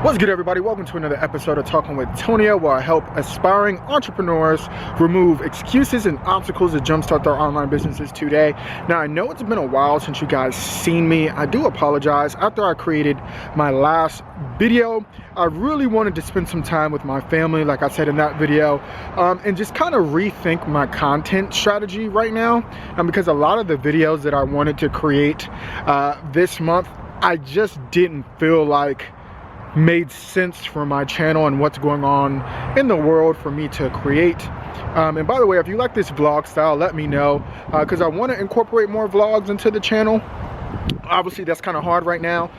What's good, everybody? Welcome to another episode of Talking with Tonio, where I help aspiring entrepreneurs remove excuses and obstacles to jumpstart their online businesses today. Now, I know it's been a while since you guys seen me. I do apologize. After I created my last video, I really wanted to spend some time with my family, like I said in that video, and just kind of rethink my content strategy right now. Because a lot of the videos that I wanted to create this month, I just didn't feel like made sense for my channel and what's going on in the world for me to create. And by the way, if you like this vlog style, let me know, because I want to incorporate more vlogs into the channel. Obviously that's kind of hard right now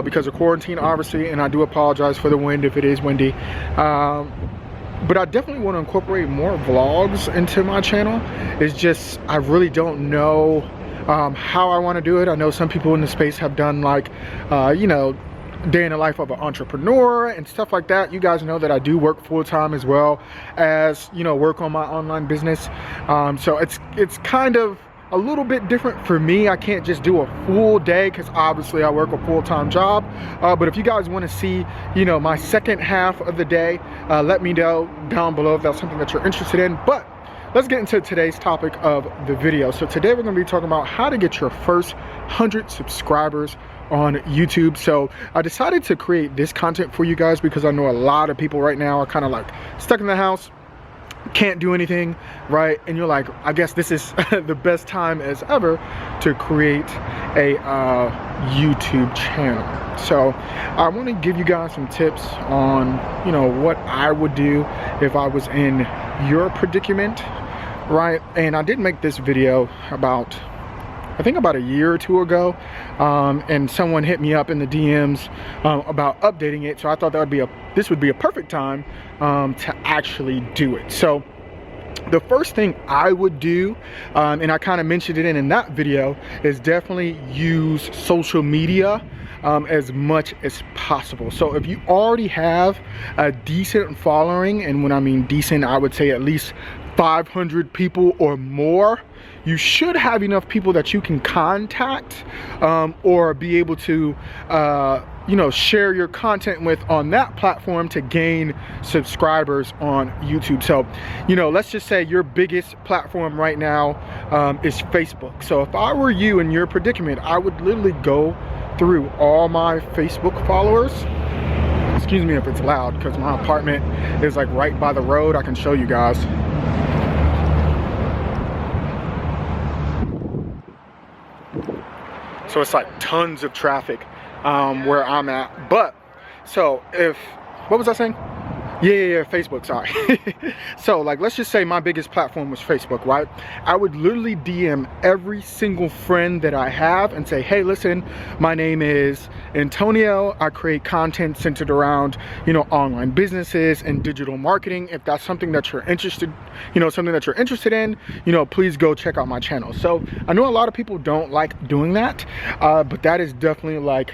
because of quarantine, obviously, and I do apologize for the wind if it is windy. But I definitely want to incorporate more vlogs into my channel. It's just I really don't know how I want to do it. I know some people in the space have done like you know, day in the life of an entrepreneur and stuff like that. You guys know that I do work full-time as well as, you know, work on my online business. So it's kind of a little bit different for me. I can't just do a full day because obviously I work a full-time job. But if you guys want to see, you know, my second half of the day, let me know down below if that's something that you're interested in. But let's get into today's topic of the video. So today we're going to be talking about how to get your first 100 subscribers on YouTube. So I decided to create this content for you guys because I know a lot of people right now are kind of like stuck in the house, can't do anything, right? And you're like, I guess this is the best time as ever to create a YouTube channel. So I want to give you guys some tips on, you know, what I would do if I was in your predicament, right? And I did make this video about, I think about a year or two ago, and someone hit me up in the DMs about updating it. So I thought that would be this would be a perfect time to actually do it. So the first thing I would do, and I kind of mentioned it in that video, is definitely use social media as much as possible. So if you already have a decent following, and when I mean decent, I would say at least 500 people or more, you should have enough people that you can contact or be able to you know, share your content with on that platform to gain subscribers on YouTube. So, you know, let's just say your biggest platform right now is Facebook. So if I were you in your predicament, I would literally go through all my Facebook followers. Excuse me if it's loud because my apartment is like right by the road. I can show you guys. So it's like tons of traffic where I'm at. But so what was I saying? Yeah, Facebook, sorry. So like, let's just say my biggest platform was Facebook, right? I would literally DM every single friend that I have and say, hey, listen, my name is Antonio. I create content centered around, you know, online businesses and digital marketing. If that's something that you're interested, you know, something that you're interested in, you know, please go check out my channel. So I know a lot of people don't like doing that, but that is definitely like,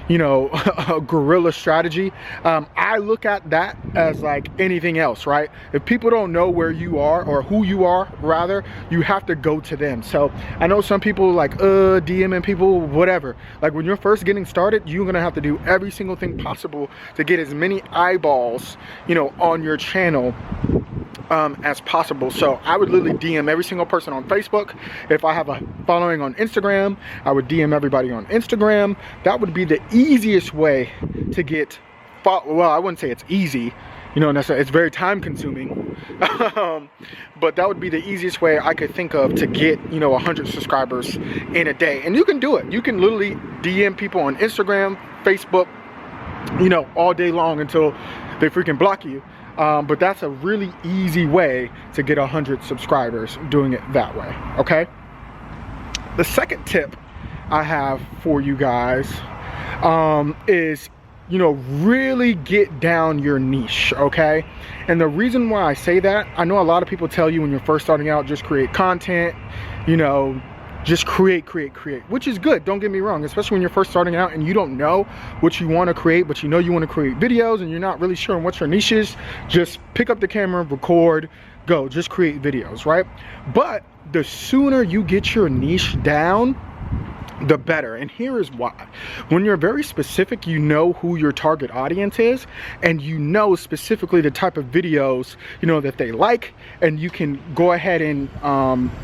you know, a guerrilla strategy. I look at that as like anything else, right? If people don't know where you are, or who you are rather, you have to go to them. So I know some people like DMing people, whatever. Like when you're first getting started, you're gonna have to do every single thing possible to get as many eyeballs, you know, on your channel as possible. So I would literally DM every single person on Facebook. If I have a following on Instagram, I would DM everybody on Instagram. That would be the easiest way to get, well, I wouldn't say it's easy, you know, necessarily, it's very time consuming, but that would be the easiest way I could think of to get, you know, 100 subscribers in a day. And you can do it. You can literally DM people on Instagram, Facebook, you know, all day long until they freaking block you. But that's a really easy way to get 100 subscribers, doing it that way, okay? The second tip I have for you guys is, you know, really get down your niche, okay? And the reason why I say that, I know a lot of people tell you when you're first starting out, just create content, you know, just create, which is good, don't get me wrong, especially when you're first starting out and you don't know what you want to create, but you know you want to create videos and you're not really sure what your niche is. Just pick up the camera, record, go, just create videos, right? But the sooner you get your niche down, the better. And here is why. When you're very specific, you know who your target audience is, and you know specifically the type of videos, you know, that they like, and you can go ahead and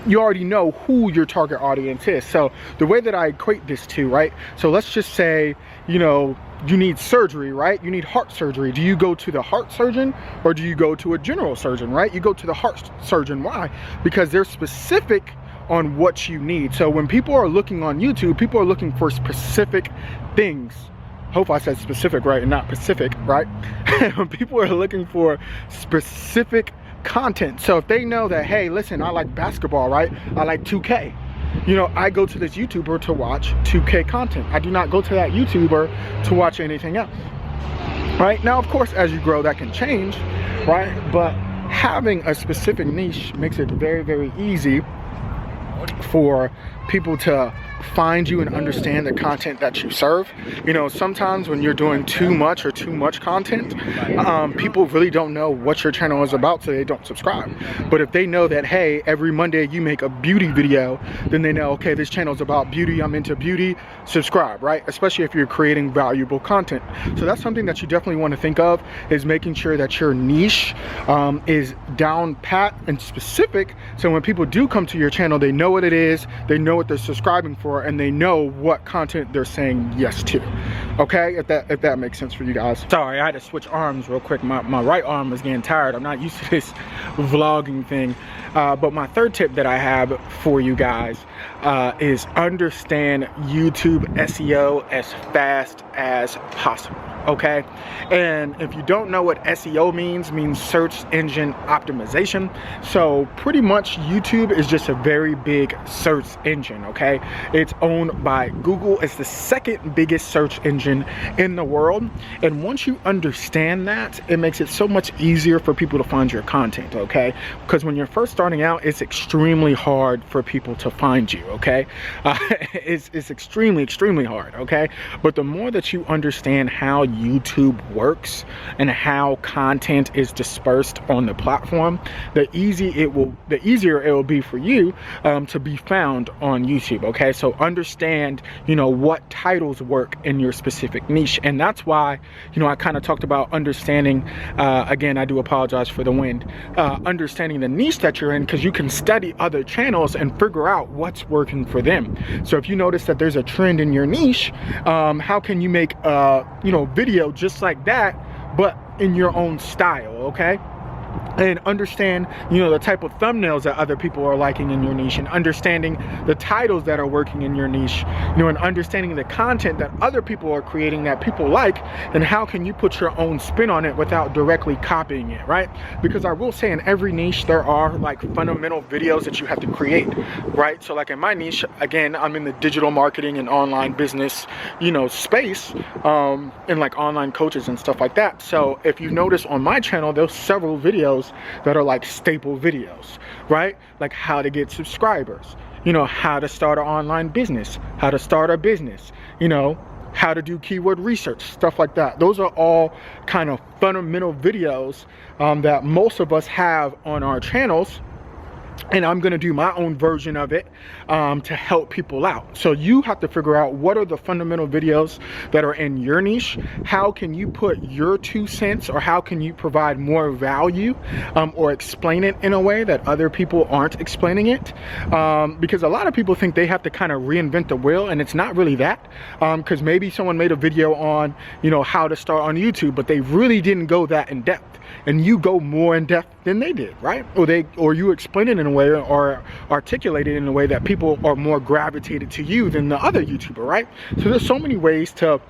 you already know who your target audience is. So the way that I equate this to, right, so let's just say, you know, you need surgery, right? You need heart surgery. Do you go to the heart surgeon or do you go to a general surgeon, right? You go to the heart surgeon. Why? Because they're specific on what you need. So when people are looking on YouTube, people are looking for specific things. Hope I said specific right and not Pacific, right? When people are looking for specific content. So if they know that, hey, listen, I like basketball, right? I like 2K. You know, I go to this YouTuber to watch 2K content. I do not go to that YouTuber to watch anything else, right? Now, of course, as you grow, that can change, right? But having a specific niche makes it very, very easy for people to find you and understand the content that you serve. You know, sometimes when you're doing too much content, people really don't know what your channel is about, so they don't subscribe. But if they know that, hey, every Monday you make a beauty video, then they know, okay, this channel is about beauty, I'm into beauty, subscribe, right? Especially if you're creating valuable content. So that's something that you definitely want to think of, is making sure that your niche is down pat and specific, so when people do come to your channel, they know what it is, they know what they're subscribing for, and they know what content they're saying yes to. Okay, if that makes sense for you guys. Sorry, I had to switch arms real quick. My right arm is getting tired. I'm not used to this vlogging thing. But my third tip that I have for you guys is understand YouTube SEO as fast as possible. Okay, and if you don't know what SEO means search engine optimization. So pretty much YouTube is just a very big search engine. Okay, it's owned by Google. It's the second biggest search engine in the world, and once you understand that, it makes it so much easier for people to find your content. Okay, because when you're first starting out, it's extremely hard for people to find you. Okay, it's extremely hard. Okay, but the more that you understand how YouTube works and how content is dispersed on the platform, the easier it will be for you to be found on YouTube. Okay, so understand, you know, what titles work in your specific niche, and that's why, you know, I kind of talked about understanding. Again, I do apologize for the wind. Understanding the niche that you're in, because you can study other channels and figure out what's working for them. So if you notice that there's a trend in your niche, how can you make you know, video just like that, but in your own style? Okay, and understand, you know, the type of thumbnails that other people are liking in your niche, and understanding the titles that are working in your niche, you know, and understanding the content that other people are creating that people like, and how can you put your own spin on it without directly copying it, right? Because I will say, in every niche there are like fundamental videos that you have to create, right? So like in my niche, again, I'm in the digital marketing and online business, you know, space, and like online coaches and stuff like that. So if you notice on my channel, there's several videos that are like staple videos, right? Like how to get subscribers, you know, how to start an online business, how to start a business, you know, how to do keyword research, stuff like that. Those are all kind of fundamental videos that most of us have on our channels. And I'm going to do my own version of it to help people out. So you have to figure out what are the fundamental videos that are in your niche. How can you put your 2 cents, or how can you provide more value or explain it in a way that other people aren't explaining it? Because a lot of people think they have to kind of reinvent the wheel, and it's not really that. Because maybe someone made a video on, you know, how to start on YouTube, but they really didn't go that in depth, and you go more in depth than they did, right? Or you explain it in a way, or articulate it in a way that people are more gravitated to you than the other YouTuber, right? So there's so many ways to,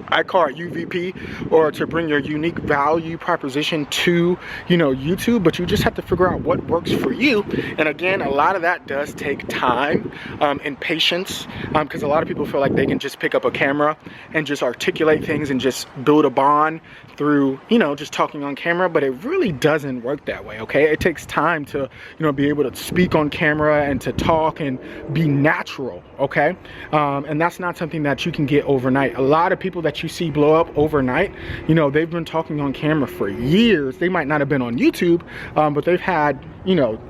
I call it UVP, or to bring your unique value proposition to, you know, YouTube, but you just have to figure out what works for you. And again, a lot of that does take time and patience, because a lot of people feel like they can just pick up a camera and just articulate things and just build a bond through, you know, just talking on camera, but it really doesn't work that way. Okay, it takes time to, you know, be able to speak on camera and to talk and be natural. Okay, and that's not something that you can get overnight. A lot of people that you see blow up overnight, you know, they've been talking on camera for years. They might not have been on YouTube, but they've had, you know,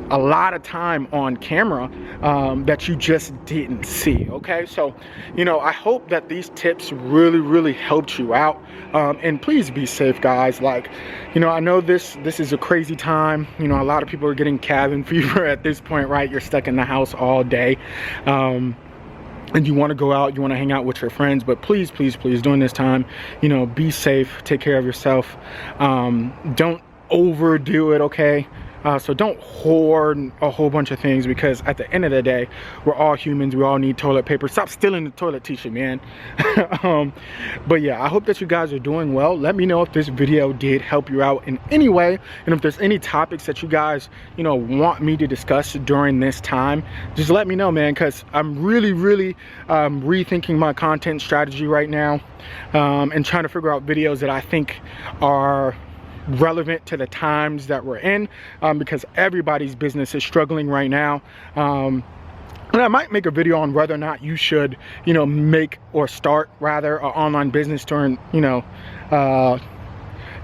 a lot of time on camera that you just didn't see. Okay, so you know, I hope that these tips really helped you out, and please be safe, guys. Like, you know, I know this is a crazy time. You know, a lot of people are getting cabin fever at this point, right? You're stuck in the house all day, and you want to go out, you want to hang out with your friends, but please during this time, you know, be safe, take care of yourself, don't overdo it, okay? So don't hoard a whole bunch of things, because at the end of the day, we're all humans. We all need toilet paper. Stop stealing the toilet tissue, man. But yeah, I hope that you guys are doing well. Let me know if this video did help you out in any way, and if there's any topics that you guys, you know, want me to discuss during this time, just let me know, man, because I'm really rethinking my content strategy right now, and trying to figure out videos that I think are relevant to the times that we're in, because everybody's business is struggling right now. And I might make a video on whether or not you should, you know, make or start rather an online business during, you know,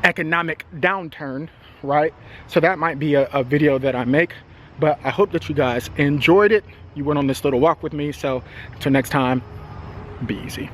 economic downturn, right? So that might be a video that I make. But I hope that you guys enjoyed it. You went on this little walk with me. So until next time, be easy.